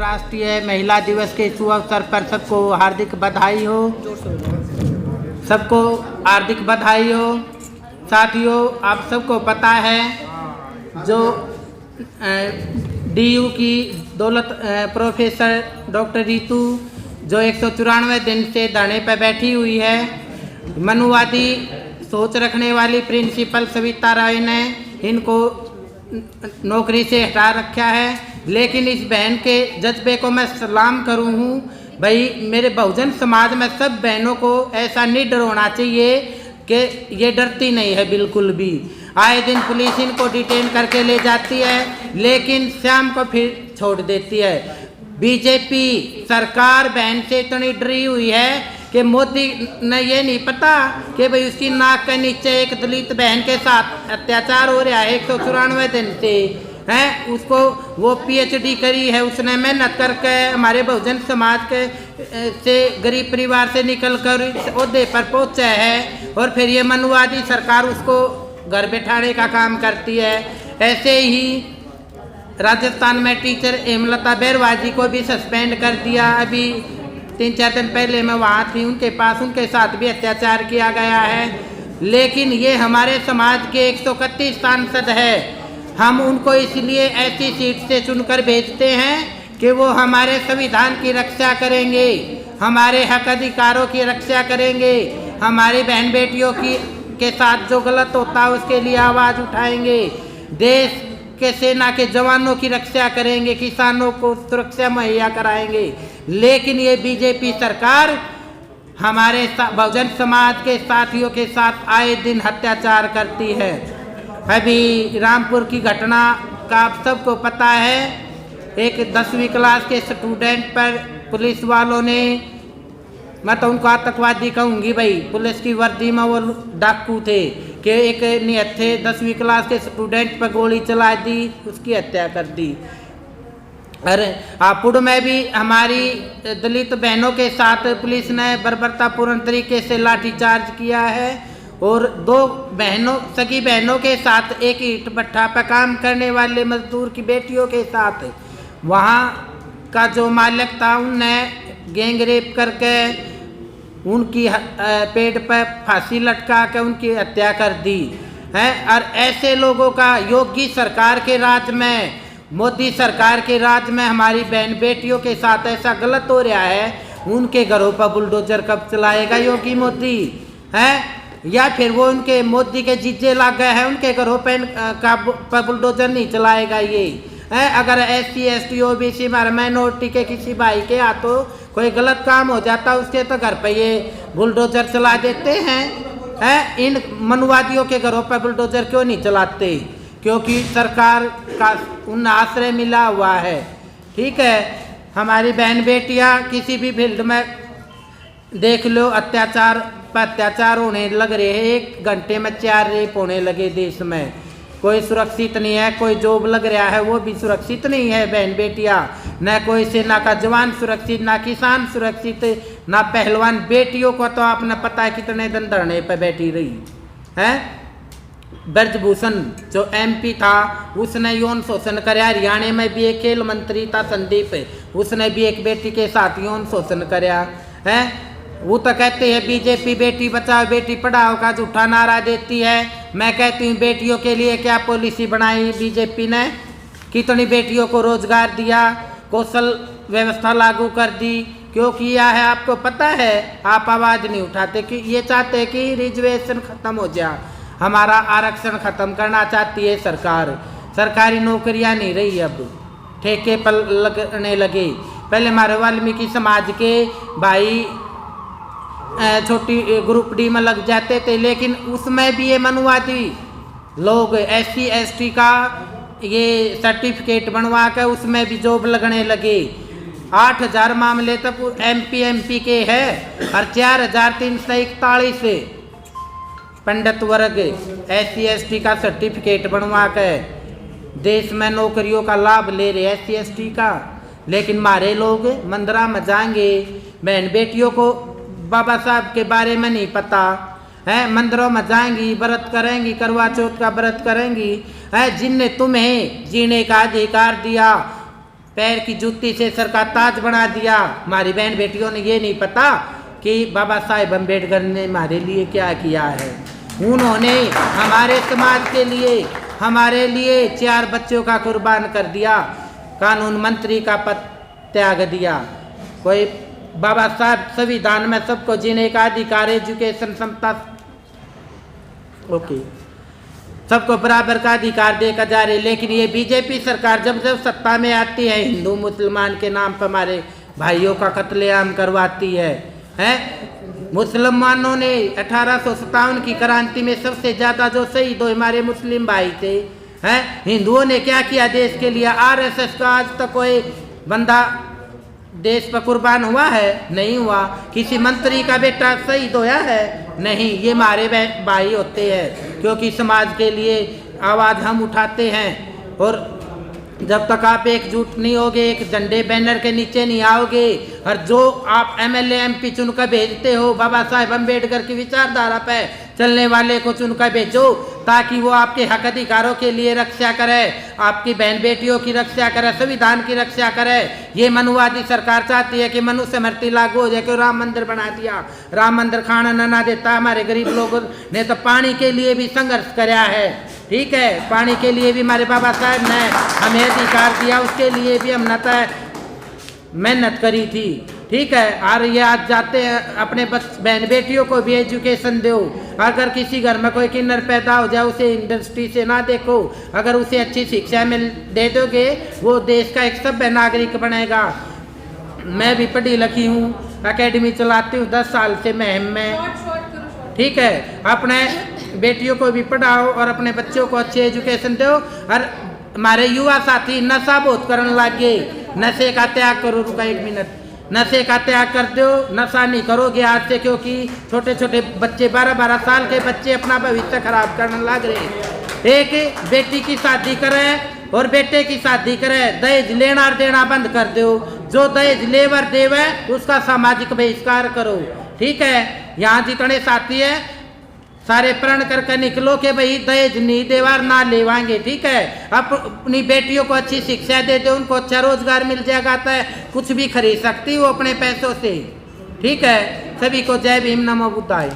अंतर्राष्ट्रीय महिला दिवस के शुभ अवसर पर सबको हार्दिक बधाई हो। सबको हार्दिक बधाई हो। साथियों, आप सबको पता है जो DU की दौलत प्रोफेसर डॉक्टर रितु जो 194 दिन से धरने पर बैठी हुई है, मनुवादी सोच रखने वाली प्रिंसिपल सविता राय ने इनको नौकरी से हटा रखा है। लेकिन इस बहन के जज्बे को मैं सलाम करूँ हूँ। भाई, मेरे बहुजन समाज में सब बहनों को ऐसा निडर होना चाहिए कि ये डरती नहीं है बिल्कुल भी। आए दिन पुलिस इनको डिटेन करके ले जाती है, लेकिन शाम को फिर छोड़ देती है। बीजेपी सरकार बहन से इतनी डरी हुई है कि मोदी ने ये नहीं पता कि भाई उसकी नाक के नीचे एक दलित बहन के साथ अत्याचार हो रहा है 194 दिन से है। उसको वो PhD करी है, उसने मेहनत करके हमारे बहुजन समाज के से गरीब परिवार से निकल कर इस ओहदे पर पहुंचा है, और फिर ये मनुवादी सरकार उसको घर बैठाने का काम करती है। ऐसे ही राजस्थान में टीचर हेमलता बैरवाजी को भी सस्पेंड कर दिया। अभी 3-4 दिन पहले मैं वहाँ थी, उनके पास उनके साथ भी अत्याचार किया गया है। लेकिन ये हमारे समाज के 131 सांसद है। हम उनको इसलिए ऐसी सीट से चुनकर भेजते हैं कि वो हमारे संविधान की रक्षा करेंगे, हमारे हक अधिकारों की रक्षा करेंगे, हमारी बहन बेटियों के साथ जो गलत होता है उसके लिए आवाज़ उठाएंगे, देश के सेना के जवानों की रक्षा करेंगे, किसानों को सुरक्षा मुहैया कराएंगे। लेकिन ये बीजेपी सरकार हमारे बहुजन समाज के साथियों के साथ आए दिन अत्याचार करती है। अभी रामपुर की घटना का आप सबको पता है। एक 10वीं क्लास के स्टूडेंट पर पुलिस वालों ने, मैं तो उनको आतंकवादी कहूँगी भाई, पुलिस की वर्दी में वो डाकू थे कि एक निहत्थे 10वीं क्लास के स्टूडेंट पर गोली चला दी, उसकी हत्या कर दी। अरे हापुड़ में भी हमारी दलित बहनों के साथ पुलिस ने बर्बरतापूर्ण तरीके से लाठीचार्ज किया है, और 2 बहनों सगी बहनों के साथ एक ईंट भट्ठा पर काम करने वाले मजदूर की बेटियों के साथ वहाँ का जो मालिक था उनने गैंग रेप करके उनकी पेट पर फांसी लटका के उनकी हत्या कर दी है। और ऐसे लोगों का योगी सरकार के राज में, मोदी सरकार के राज में हमारी बहन बेटियों के साथ ऐसा गलत हो रहा है। उनके घरों पर बुलडोजर कब चलाएगा योगी मोदी है? या फिर वो उनके मोदी के जीजे लग गए हैं, उनके घरों पर बुलडोजर नहीं चलाएगा ये है? अगर SC ST OBC माइनॉरिटी के किसी भाई के हाथों कोई गलत काम हो जाता उसके तो घर पे ये बुलडोजर चला देते हैं। इन मनुवादियों के घरों पर बुलडोजर क्यों नहीं चलाते? क्योंकि सरकार का उन आश्रय मिला हुआ है। ठीक है, हमारी बहन बेटियां किसी भी फील्ड में देख लो, अत्याचार पर अत्याचार होने लग रहे हैं। 1 घंटे में 4 रेप होने लगे देश में। कोई सुरक्षित नहीं है, कोई जॉब लग रहा है वो भी सुरक्षित नहीं है बहन बेटियां। न कोई सेना का जवान सुरक्षित, ना किसान सुरक्षित, ना पहलवान। बेटियों को तो आपने पता है कितने दिन धरने पर बैठी रही है। ब्रजभूषण जो MP था उसने यौन शोषण कराया। हरियाणा में भी एक खेल मंत्री था संदीप, उसने भी एक बेटी के साथ यौन शोषण कराया है। वो तो कहते हैं बीजेपी बेटी बचाओ बेटी पढ़ाओ का झूठा नारा देती है। मैं कहती हूँ बेटियों के लिए क्या पॉलिसी बनाई बीजेपी ने? कितनी बेटियों को रोजगार दिया, कौशल व्यवस्था लागू कर दी, क्यों किया है आपको पता है? आप आवाज़ नहीं उठाते कि ये चाहते हैं कि रिजर्वेशन खत्म हो जाए, हमारा आरक्षण खत्म करना चाहती है सरकार। सरकारी नौकरियां नहीं रही, अब ठेके पर लगने लगे। पहले हमारे वाल्मीकि समाज के भाई छोटी ग्रुप D में लग जाते थे, लेकिन उसमें भी ये मनुवादी लोग SC ST का ये सर्टिफिकेट बनवा कर उसमें भी जॉब लगने लगे। 8000 मामले तक MP के हैं और 4341 पंडित वर्ग SC ST का सर्टिफिकेट बनवा कर देश में नौकरियों का लाभ ले रहे SC ST का। लेकिन हमारे लोग मंदिरा में जाएंगे, बहन बेटियों को बाबा साहब के बारे में नहीं पता है, मंदिरों में जाएंगी, व्रत करेंगी, करवा चौथ का व्रत करेंगी है। जिनने तुम्हें जीने का अधिकार दिया पैर की जूती से सर का ताज बना दिया। हमारी बहन बेटियों ने ये नहीं पता कि बाबा साहेब अम्बेडकर ने हमारे लिए क्या किया है। उन्होंने हमारे समाज के लिए, हमारे लिए 4 बच्चों का कुर्बान कर दिया, कानून मंत्री का पद त्याग दिया। कोई बाबा साहब संविधान में सबको जीने का अधिकार, एजुकेशन, समता, ओके, सबको बराबर का अधिकार देकर जा रही। लेकिन ये बीजेपी सरकार जब जब सत्ता में आती है, हिंदू मुसलमान के नाम पर हमारे भाइयों का कत्लेआम करवाती है। मुसलमानों ने 1857 की क्रांति में सबसे ज़्यादा जो शहीद हुए हमारे मुस्लिम भाई थे। हिंदुओं ने क्या किया देश के लिए? आरएसएस का आज तक कोई बंदा देश पर कुर्बान हुआ है? नहीं हुआ। किसी मंत्री का बेटा शहीद होया है? नहीं। ये हमारे भाई होते हैं, क्योंकि समाज के लिए आवाज़ हम उठाते हैं। और जब तक आप एकजुट नहीं होगे, एक झंडे बैनर के नीचे नहीं आओगे, और जो आप एमएलए एमपी चुनकर भेजते हो, बाबा साहेब अम्बेडकर की विचारधारा पे चलने वाले को चुनकर भेजो, ताकि वो आपके हक अधिकारों के लिए रक्षा करे, आपकी बहन बेटियों की रक्षा करे, संविधान की रक्षा करे। ये मनुवादी सरकार चाहती है कि मनुस्मृति लागू हो जाए, कि राम मंदिर बना दिया, राम मंदिर खाना ना देता। हमारे गरीब लोगों ने तो पानी के लिए भी संघर्ष कराया है, ठीक है, पानी के लिए भी हमारे बाबा साहब ने हमें अधिकार दिया, उसके लिए भी हमने मेहनत करी थी, ठीक है। और ये आज जाते हैं अपने बहन बेटियों को भी एजुकेशन दो। अगर किसी घर में कोई किन्नर पैदा हो जाए, उसे इंडस्ट्री से ना देखो, अगर उसे अच्छी शिक्षा में दे दोगे, वो देश का एक सभ्य नागरिक बनेगा। मैं भी पढ़ी लिखी हूँ, एकेडमी चलाती हूँ 10 साल से महम में, ठीक है। अपने बेटियों को भी पढ़ाओ और अपने बच्चों को अच्छी एजुकेशन दो। और हमारे युवा साथी नशा बहुत करने लग गए, नशे का त्याग करो। रुका 1 मिनट, नशे का त्याग कर दो, नशा नहीं करोगे आज से, क्योंकि छोटे छोटे बच्चे 12-12 साल के बच्चे अपना भविष्य खराब करने लग रहे। एक बेटी की शादी करें और बेटे की शादी करें, दहेज लेना और देना बंद कर दो। जो दहेज लेवर देवे उसका सामाजिक बहिष्कार करो, ठीक है। यहाँ जितने साथी है सारे प्रण करके निकलो कि भाई दहेज नहीं देवार ना लेवाएंगे, ठीक है। अपनी बेटियों को अच्छी शिक्षा दे दो, उनको अच्छा रोजगार मिल जाएगा, तो कुछ भी खरीद सकती हो अपने पैसों से, ठीक है। सभी को जय भीम, नमो बुद्धाय।